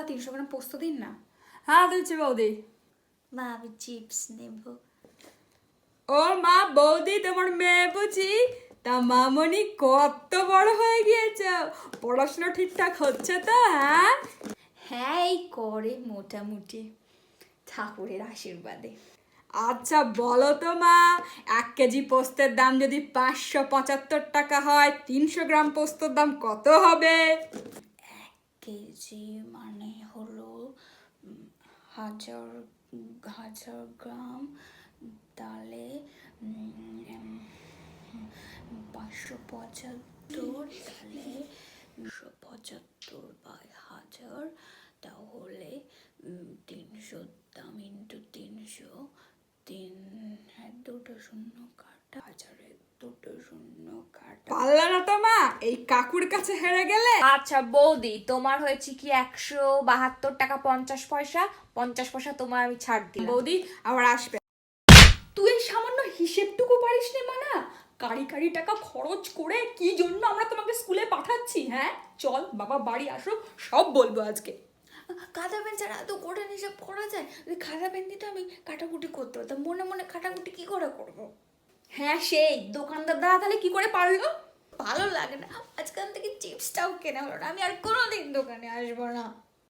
300 গ্রাম পোস্ত দিন না। হ্যাঁ দিচ্ছি বৌদি। মা আমি চিপস নেব। ও মা, বৌদি তোমার মেয়ে বুঝি? তা মামনি কত বড় হয়ে গিয়েছ, পড়াশোনা ঠিকঠাক হচ্ছে তো? হ্যাঁ হ্যাঁ এই করে মোটামুটি, ঠাকুরের আশীর্বাদে। আচ্ছা বলো তো মা, 1 কেজি পোস্তের দাম যদি 575 টাকা হয়, 300 গ্রাম পোস্তর দাম কত হবে? 1 কেজি মানে হলো 1000 গ্রাম, তাহলে 575, তাহলে 75/1000, তাহলে 300 দাম ইন্টু 300, দুটো শূন্য কাটা, 2টো শূন্য কাটা। পারলে না তো মা, এই কাকুর কাছে হেরে গেলে। আচ্ছা বৌদি, তোমার হয়েছে কি 172 টাকা 50 পয়সা, 50 পয়সা তোমার আমি ছাড় দিলাম। বৌদি আবার আসবে। তুই এই সামান্য হিসেবটুকু পারিস নে মানা? কারি কারি টাকা খরচ করে কি জন্য আমরা তোমাকে স্কুলে পাঠাচ্ছি? হ্যাঁ চল বাবা বাড়ি আসো, সব বলবো আজকে। খাতা পেন ছাড়া এত কঠিন হিসাব করা যায়? যদি খাতা পেন দিতে আমি কাটাকুটি করতে পারতাম, মনে মনে কাটাকুটি কি করে করবো? হ্যাঁ সেই দোকানদার দাদা তাহলে কি করে পারলো? ভালো লাগে না, আজকাল থেকে চিপসটাও কেনা হলো না, আমি আর কোনোদিন দোকানে আসবো না।